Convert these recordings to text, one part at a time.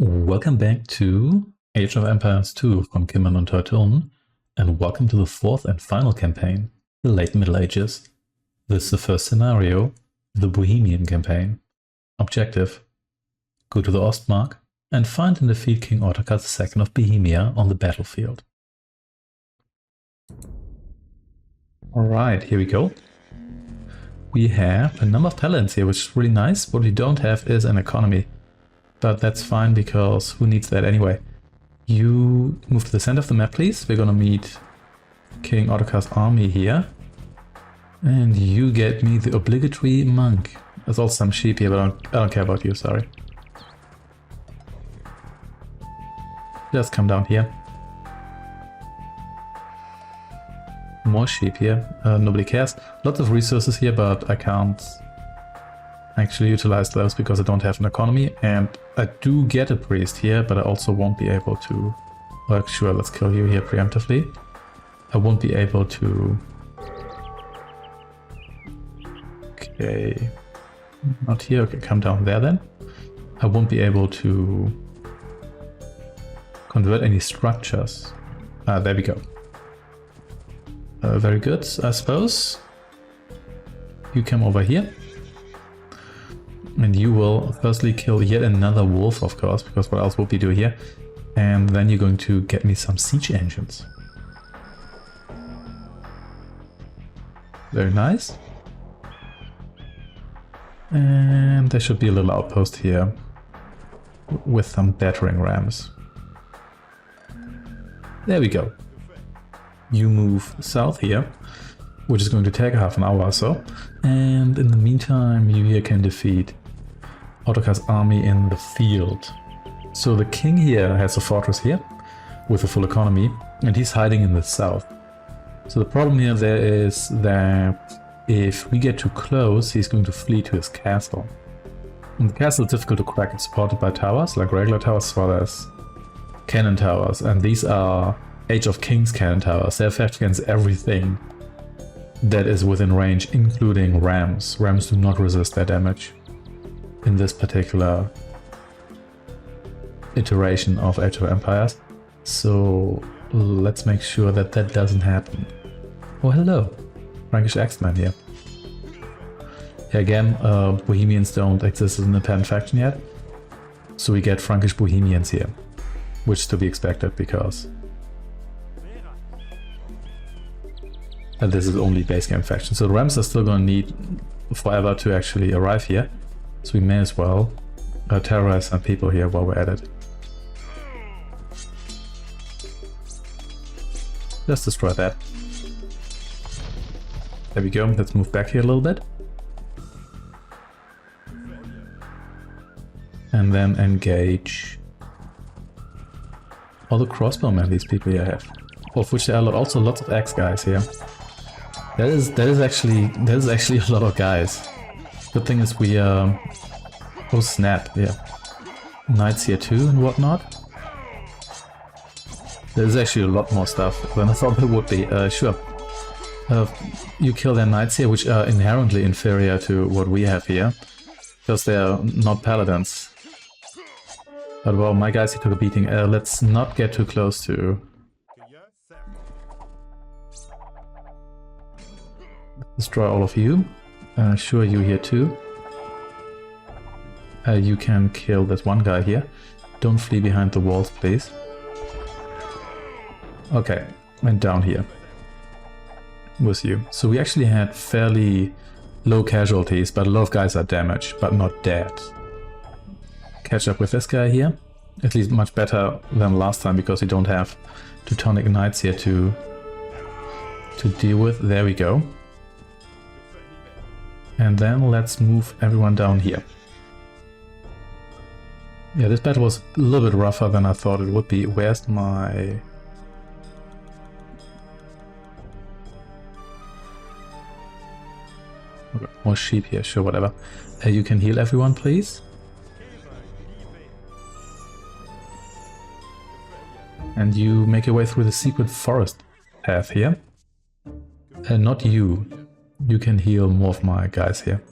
Welcome back to Age of Empires 2 from Kimbern Und Teutonen, and welcome to the fourth and final campaign, the Late Middle Ages. This is the first scenario, the Bohemian campaign. Objective: go to the Ostmark and find and defeat King Ottokar II of Bohemia on the battlefield. Alright, here we go. We have a number of talents here, which is really nice. What we don't have is an economy. But that's fine, because who needs that anyway? You move to the center of the map, please. We're gonna meet King Ottokar's army here. And you get me the obligatory monk. There's also some sheep here, but I don't care about you, sorry. Just come down here. More sheep here. Nobody cares. Lots of resources here, but I can't actually utilize those because I don't have an economy, and I do get a priest here, but I also won't be able to... Well, sure, let's kill you here preemptively. I won't be able to... Okay... Not here, okay, come down there then. I won't be able to convert any structures. There we go. Very good, I suppose. You come over here. And you will firstly kill yet another wolf, of course, because what else would we do here? And then you're going to get me some siege engines. Very nice. And there should be a little outpost here with some battering rams. There we go. You move south here, which is going to take half an hour or so. And in the meantime, you here can defeat Ottokar's army in the field. So the king here has a fortress here with a full economy, and he's hiding in the south. So the problem here there is that if we get too close, he's going to flee to his castle. And the castle is difficult to crack. It's supported by towers, like regular towers, as well as cannon towers, and these are Age of Kings cannon towers. They're effective against everything that is within range, including rams. Rams do not resist their damage in this particular iteration of Age of Empires. So let's make sure that that doesn't happen. Oh, hello. Frankish Axeman here. Yeah, again, Bohemians don't exist as an independent faction yet. So we get Frankish Bohemians here, which is to be expected because this is only base game faction. So the Rams are still going to need forever to actually arrive here. So we may as well terrorize some people here while we're at it. Let's destroy that. There we go. Let's move back here a little bit. And then engage all the crossbowmen these people here have. Of which there are also lots of axe guys here. That is actually a lot of guys. Good thing is we oh snap, yeah. Knights here too and whatnot. There's actually a lot more stuff than I thought there would be. Sure. You kill their knights here, which are inherently inferior to what we have here, because they are not paladins. But well, my guys here took a beating. Let's not get too close to... Destroy all of you. Sure, you here too. You can kill this one guy here. Don't flee behind the walls, please. Okay, and down here with you. So we actually had fairly low casualties, but a lot of guys are damaged, but not dead. Catch up with this guy here. At least much better than last time, because we don't have Teutonic Knights here to deal with. There we go. And then let's move everyone down here. Yeah, this battle was a little bit rougher than I thought it would be. Where's my... Okay, more sheep here, sure, whatever. You can heal everyone, please. And you make your way through the secret forest path here. Not you. You can heal more of my guys here.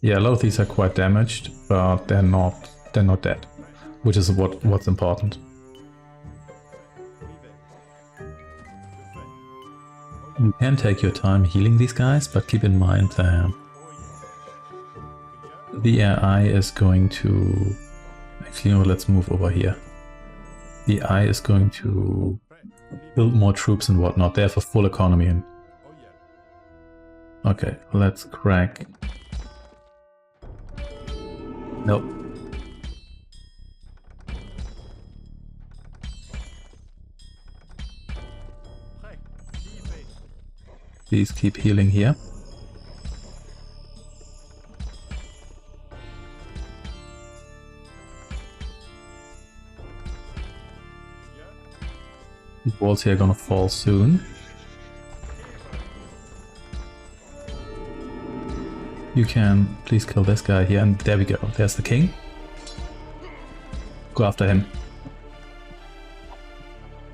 Yeah, a lot of these are quite damaged, but they're not dead, which is what's important. You can take your time healing these guys, but keep in mind that the AI is going to... Actually, you know, let's move over here. The AI is going to build more troops and whatnot. They have a full economy. And okay, let's crack. Nope. Please keep healing here. These walls here are gonna fall soon. You can please kill this guy here, and there we go. There's the king. Go after him.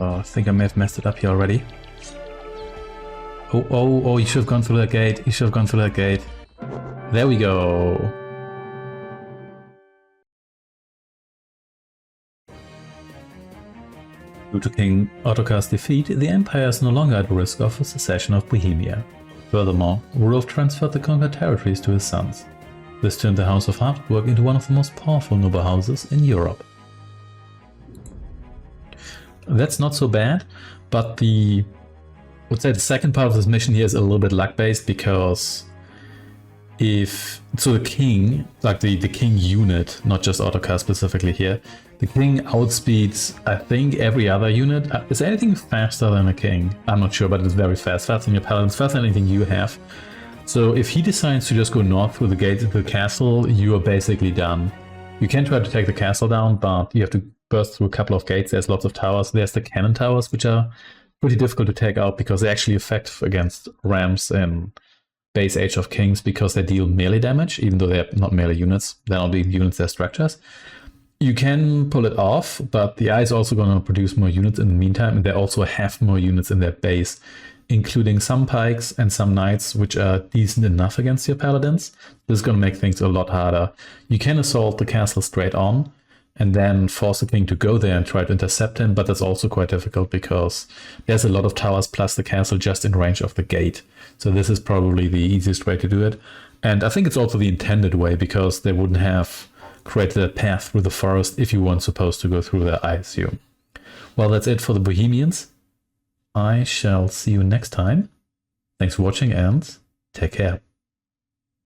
Oh, I think I may have messed it up here already. Oh, you should have gone through that gate. You should have gone through that gate. There we go. Due to King Ottokar's defeat, the empire is no longer at risk of a secession of Bohemia. Furthermore, Rudolf transferred the conquered territories to his sons. This turned the House of Habsburg into one of the most powerful noble houses in Europe. That's not so bad, but I would say the second part of this mission here is a little bit luck-based, because the king, like the king unit, not just Ottokar specifically here, the king outspeeds, I think, every other unit. Is there anything faster than a king? I'm not sure, but it's very fast. Faster than your paladins, faster than anything you have. So if he decides to just go north through the gates into the castle, you are basically done. You can try to take the castle down, but you have to burst through a couple of gates. There's lots of towers. There's the cannon towers, which are pretty difficult to take out because they actually effect against rams in base Age of Kings, because they deal melee damage, even though they're not melee units. They're not being units, they're structures. You can pull it off, but the AI is also going to produce more units in the meantime, and they also have more units in their base, including some pikes and some knights, which are decent enough against your paladins. This is going to make things a lot harder. You can assault the castle straight on, and then force the king to go there and try to intercept him, but that's also quite difficult because there's a lot of towers plus the castle just in range of the gate. So this is probably the easiest way to do it. And I think it's also the intended way, because they wouldn't have created a path through the forest if you weren't supposed to go through there, I assume. Well, that's it for the Bohemians. I shall see you next time. Thanks for watching and take care.